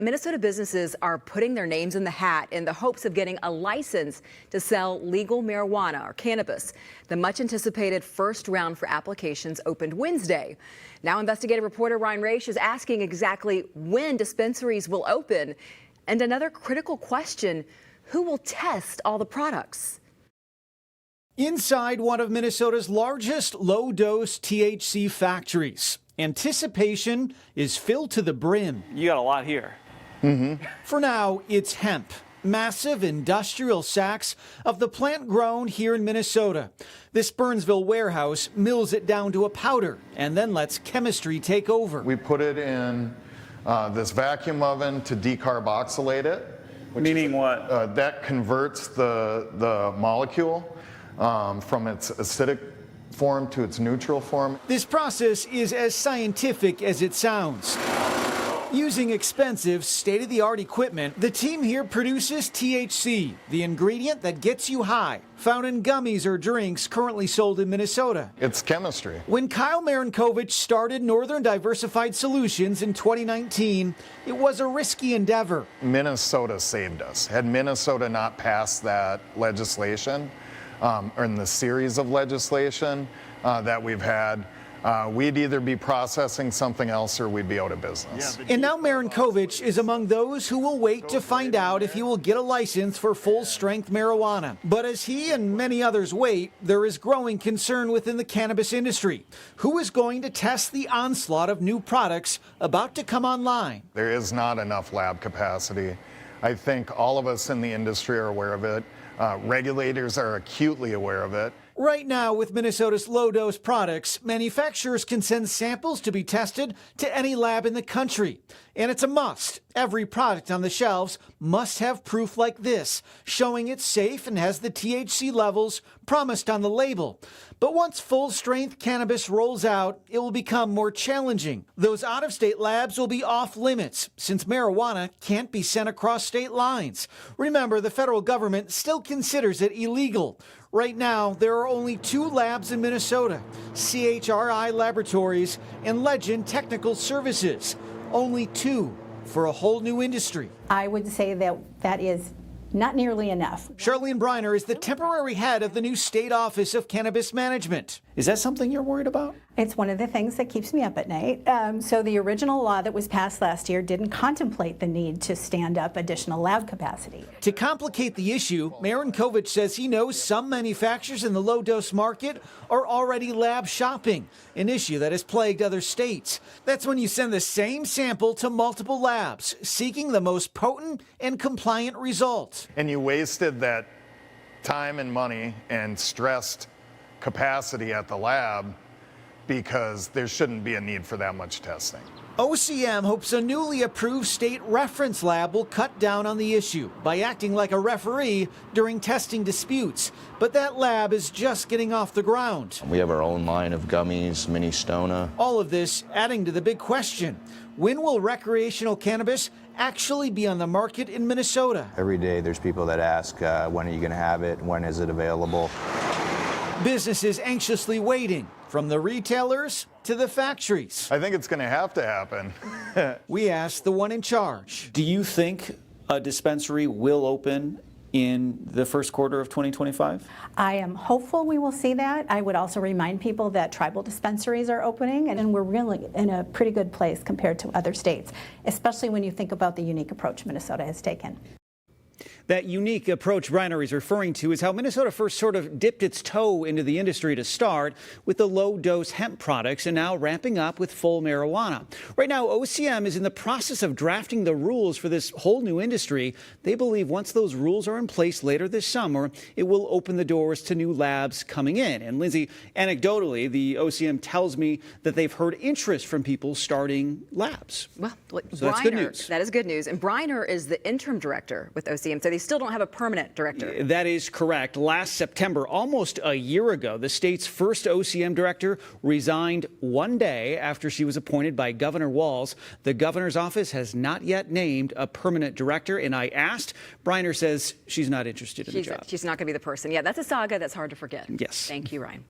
Minnesota businesses are putting their names in the hat in the hopes of getting a license to sell legal marijuana or cannabis. The much anticipated first round for applications opened Wednesday. Now investigative reporter Ryan Raish is asking exactly when dispensaries will open. And another critical question, who will test all the products? Inside one of Minnesota's largest low-dose THC factories, anticipation is filled to the brim. You got a lot here. For now, it's hemp. Massive industrial sacks of the plant grown here in Minnesota. This Burnsville warehouse mills it down to a powder and then lets chemistry take over. We put it in this vacuum oven to decarboxylate it. Meaning what? That converts the molecule from its acidic form to its neutral form. This process is as scientific as it sounds. Using expensive, state-of-the-art equipment, the team here produces THC, the ingredient that gets you high, found in gummies or drinks currently sold in Minnesota. It's chemistry. When Kyle Marinkovich started Northern Diversified Solutions in 2019, it was a risky endeavor. Minnesota saved us. Had Minnesota not passed that legislation, or in the series of legislation that we've had, we'd either be processing something else or we'd be out of business. And now Marinkovich is among those who will wait to find out if he will get a license for full-strength marijuana. But as he and many others wait, there is growing concern within the cannabis industry. Who is going to test the onslaught of new products about to come online? There is not enough lab capacity. I think all of us in the industry are aware of it. Regulators are acutely aware of it. Right now, with Minnesota's low-dose products, manufacturers can send samples to be tested to any lab in the country. And it's a must. Every product on the shelves must have proof like this, showing it's safe and has the THC levels promised on the label. But once full-strength cannabis rolls out, it will become more challenging. Those out-of-state labs will be off-limits, since marijuana can't be sent across state lines. Remember, the federal government still considers it illegal. Right now, there are only 2 labs in Minnesota, CHRI Laboratories and Legend Technical Services. Only 2 for a whole new industry. I would say that is not nearly enough. Charlene Briner is the temporary head of the new State Office of Cannabis Management. Is that something you're worried about? It's one of the things that keeps me up at night. So the original law that was passed last year didn't contemplate the need to stand up additional lab capacity. To complicate the issue, Marinkovich says he knows some manufacturers in the low-dose market are already lab shopping, an issue that has plagued other states. That's when you send the same sample to multiple labs, seeking the most potent and compliant result. And you wasted that time and money and stressed capacity at the lab because there shouldn't be a need for that much testing. OCM hopes a newly approved state reference lab will cut down on the issue by acting like a referee during testing disputes. But that lab is just getting off the ground. We have our own line of gummies, Mini Stona. All of this adding to the big question: when will recreational cannabis actually be on the market in Minnesota? Every day there's people that ask, when are you going to have it? When is it available? Businesses anxiously waiting, from the retailers to the factories. I think it's going to happen. We asked the one in charge. Do you think a dispensary will open in the first quarter of 2025? I am hopeful we will see that. I would also remind people that tribal dispensaries are opening, and we're really in a pretty good place compared to other states, especially when you think about the unique approach Minnesota has taken. That unique approach Briner is referring to is how Minnesota first sort of dipped its toe into the industry to start with the low-dose hemp products and now ramping up with full marijuana. Right now, OCM is in the process of drafting the rules for this whole new industry. They believe once those rules are in place later this summer, it will open the doors to new labs coming in. And Lindsay, anecdotally, the OCM tells me that they've heard interest from people starting labs. Well, so that's good news. That is good news. And Briner is the interim director with OCM, so they still don't have a permanent director. That is correct. Last September, almost a year ago, the state's first OCM director resigned one day after she was appointed by Governor Walz. The governor's office has not yet named a permanent director, and I asked. Briner says she's not interested in the job. She's not going to be the person. Yeah, that's a saga that's hard to forget. Yes. Thank you, Ryan.